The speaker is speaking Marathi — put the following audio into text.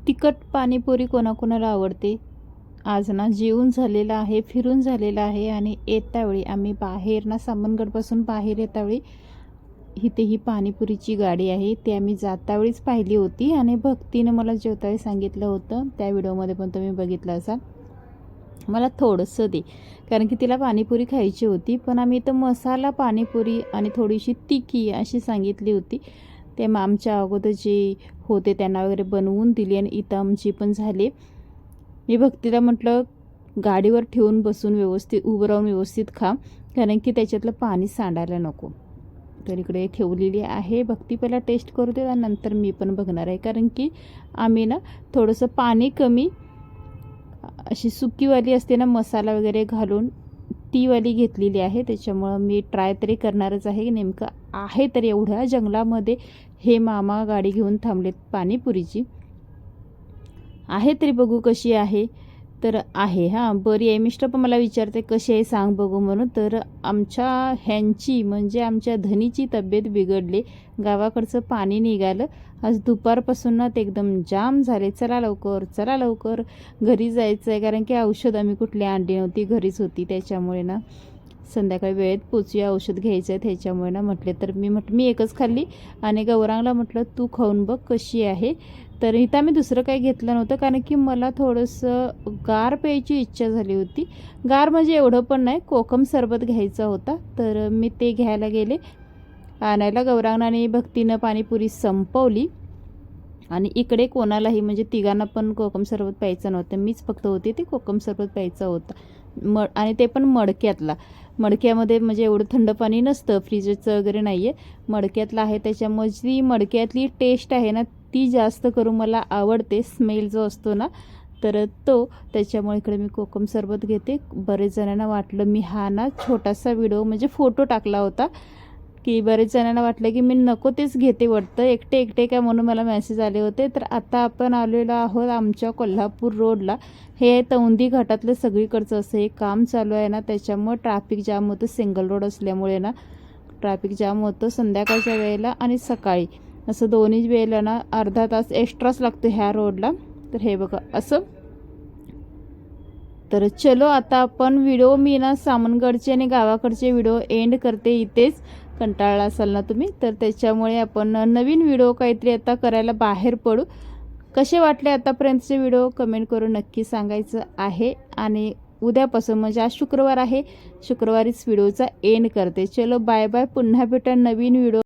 तिखट पाणीपुरी कोणाकोणाला आवडते. आज ना जेवून झालेलं आहे, फिरून झालेलं आहे आणि येतावेळी आम्ही बाहेर ना सामनगडपासून बाहेर येतावेळी इथे ही पाणीपुरीची गाडी आहे. ती आम्ही जातावेळीच पाहिली होती आणि भक्तीनं मला जेवतावेळी सांगितलं होतं. त्या व्हिडिओमध्ये पण तुम्ही बघितलं असाल. मला थोडंसं दे, कारण की तिला पाणीपुरी खायची होती. पण आम्ही इथं मसाला पाणीपुरी आणि थोडीशी तिखी अशी सांगितली होती. ते मग आमच्या अगोदर जे होते त्यांना वगैरे बनवून दिली आणि इथं आमची पण झाली. मी भक्तीला म्हटलं गाडीवर ठेवून बसून व्यवस्थित उभं राहून व्यवस्थित खा, कारण की त्याच्यातलं पाणी सांडायला नको. तर इकडे ठेवलेली आहे. भक्ती पहिला टेस्ट करू दे आणि नंतर मी पण बघणार आहे, कारण की आम्ही ना थोडंसं पाणी कमी अशी सुकीवाली असते ना मसाला वगैरे घालून ती वाली घेतलेली आहे. त्याच्यामुळं मी ट्राय तरी करणारच आहे. नेमकं आहे तर एवढ्या जंगलामध्ये हे मामा गाडी घेऊन थांबलेत पाणीपुरीची आहे, तरी बघू कशी आहे. तर आहे हां, बरी आहे. मिस्टर पण मला विचारते कशी आहे सांग बघू म्हणून. तर आमच्या ह्यांची म्हणजे आमच्या धनीची तब्येत बिघडली. गावाकडचं पाणी निघालं आज दुपारपासून ना ते एकदम जाम झाले. चला लवकर चला लवकर घरी जायचं आहे, कारण की औषध आम्ही कुठली आणली नव्हती, घरीच होती. त्याच्यामुळे ना संध्याकाळी वेळेत पोचूया, औषध घ्यायचं आहे. त्याच्यामुळे ना म्हटले, तर मी एकच खाल्ली आणि गौरांगला म्हटलं तू खाऊन बघ कशी आहे. तर इथं मी दुसरं काही घेतलं नव्हतं, कारण की मला थोडंसं गार प्यायची इच्छा झाली होती. गार म्हणजे एवढं पण नाही, कोकम सरबत घ्यायचा होता. तर मी ते घ्यायला गेले आणायला. गौरांगने भक्तीनं पाणीपुरी संपवली आणि इकडे कोणालाही म्हणजे तिघांना पण कोकम सरबत प्यायचं नव्हतं. मीच फक्त होते ते कोकम सरबत प्यायचा होता. आणि ते पण मडक्यातला. मडक्यामध्ये म्हणजे एवढं थंड पाणी नसतं, फ्रीजचं वगैरे नाही आहे, मडक्यातलं आहे. त्याच्यामुळे जी मडक्यातली टेस्ट आहे ना ती जास्त करून मला आवडते. स्मेल जो असतो ना तर तो, त्याच्यामुळे इकडे मी कोकम सरबत घेते. बरेच जणांना वाटलं मी हा ना छोटासा व्हिडिओ म्हणजे फोटो टाकला होता, की बरेच जणांना वाटलं की मी नको तेच घेते वाटतं, एकटे काय म्हणून मला मेसेज आले होते. तर आता आपण आलेलो आहोत आमच्या कोल्हापूर रोडला. हे तौंदी घाटातलं सगळीकडचं असं हे काम चालू आहे ना, त्याच्यामुळे ट्रॅफिक जाम होतं. सिंगल रोड असल्यामुळे ना ट्रॅफिक जाम होतं संध्याकाळच्या वेळेला आणि सकाळी, असं दोन्ही वेळेला ना अर्धा तास एक्स्ट्राच लागतो ह्या रोडला. तर हे बघा असं. तर चलो आता आपण व्हिडिओ मी ना सामनगडचे आणि गावाकडचे व्हिडिओ एंड करते इथेच. कंटाळला असाल ना तुम्ही, तर त्याच्यामुळे आपण नवीन व्हिडिओ काहीतरी आता करायला बाहेर पडू. कसे वाटले आतापर्यंतचे व्हिडिओ कमेंट करून नक्की सांगायचं आहे. आणि उद्यापासून म्हणजे आज शुक्रवार आहे, शुक्रवारीच व्हिडिओचा एंड करते. चलो बाय बाय, पुन्हा भेटा नवीन व्हिडिओ.